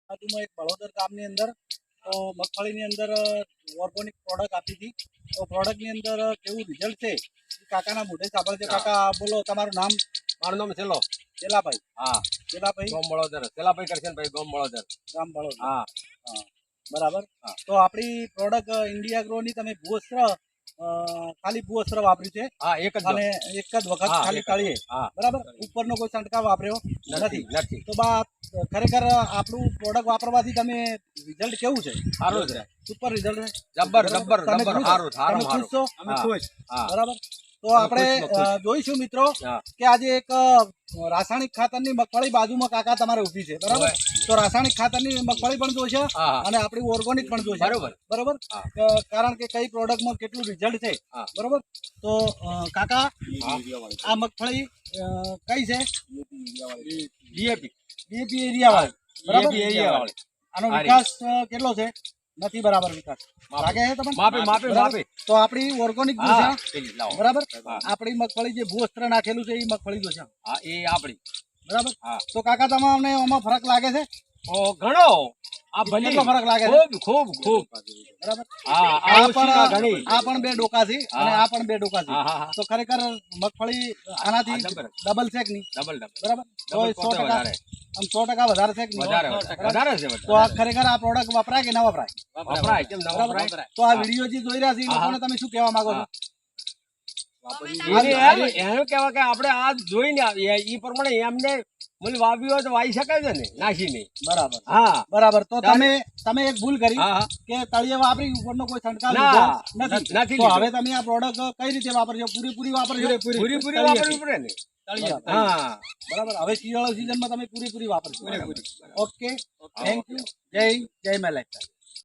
બાજુમાં એક બળોદર ગામની અંદર મગફળીની અંદર ઓર્ગોનિક પ્રોડક્ટ આપી હતી. તો પ્રોડક્ટની અંદર કેવું રિઝલ્ટ છે કાકાના મોઢે સાંભળે છે. કાકા બોલો તમારું નામ. મારું નામ છેલ્લો ચેલાભાઈ. હા ચેલાભાઈ ગોમ બળોદર ચેલાભાઈ કરશનભાઈ ગોમ બળોદર ગામ બળોદર. હા હા બરાબર. હા. તો આપણી પ્રોડક્ટ ઇન્ડિયા ગ્રોની તમે ભૂવસ્ત્ર ખાલી ભૂવસ્ત્ર વાપર્યું છે હા એક જ અને એક જ વખત હા, ખાલી એક જ. તળીએ હા બરાબર. ઉપરનો કોઈ છંટકાવ વાપર્યો નથી નથી. નથી તો બા ખરેખર આપણું પ્રોડક્ટ વાપરવાથી તમે રિઝલ્ટ કેવું છે? સારું છે સુપર રિઝલ્ટ છે. જબ્બર જબ્બર તમે જબ્બર ખુશ? સારું તમે સારું ખુશ છો? અમે ખુશ હા બરાબર. તો અમે આપણે ખુશમાં ખુશ. જોઈશું મિત્રો હા કે આજે એક રાસાયણિક ખાતરની મગફળી બાજુમાં કાકા તમારે ઊભી છે બરાબર. હોય. તો રાસાયણિક ખાતરની મગફળી પણ જોશે હા હા અને આપણી ઓર્ગોનિક પણ જોશે બરોબર બરોબર. હા. કારણ કે કઈ પ્રોડક્ટમાં કેટલું રિઝલ્ટ છે હા. બરોબર. તો કાકા હા. આ મગફળી કઈ છે? ડીએપી ડીએપી એરિયા વાળી બરાબર. ડીએપી એરિયા વાળી આનો હારી. વિકાસ કેટલો છે? નથી બરાબર વિકાસ લાગે છે તમને? માપે માપે બરાબર. માપે તો આપણી ઓર્ગોનિક હા જોશે પેલી લાવો બરાબર. હા. આપણી મગફળી જે ભૂવસ્ત્ર નાખેલું છે એ મગફળી જોશે હા એ આપણી બરાબર. હા તો કાકા તમને આમાં ફરક લાગે છે? ઓ ઘણો આ ભલી કેટલો ફરક લાગે છે? ખૂબ ખૂબ ખૂબ બરાબર. હા આ ઓછીના ઘણી પણ આ પણ બે ડોકા છે અને હા. આ પણ બે ડોકા છે. હા હા હા તો ખરેખર મગફળી આનાથી જબર. ડબલ છે કે નહીં? ડબલ ડબલ બરાબર. તો ડબલ 100% વધારે આમ 100% વધારે છે કે નહીં? વધારે બરાબર. વધારે છે તો આ ખરેખર આ પ્રોડક્ટ વપરાય કે ના વપરાય? વપરાય કેમ ના બરાબર. વપરાય તો આ વિડીયો જે જોઈ રહ્યા છે એ હા, લોકોને તમે શું કહેવા માંગો છો? એનું કેવા કે આપણે આ જોઈને ઈ પ્રમાણે એમને મૂળ વાવ્યું હોય તો વાવી શકાય છે ને નાખીને બરાબર હા બરાબર. તો તારે- તમે એક ભૂલ કરી હા હા કે તળિયે વાપરી ઉપરનો કોઈ છંટકાવ ના, લીધો નથી નથી. તો લીધો. હવે તમે આ પ્રોડક્ટ કઈ રીતે વાપરજો? પૂરી વાપરજો? પૂરી પૂરી વાપરવી પડે ને બરાબર. હા બરાબર. હવે શિયાળા સિઝનમાં તમે પૂરી વાપરજો. પૂરેપૂરી ઓકે થેન્ક યુ. જય મા લાઈફ.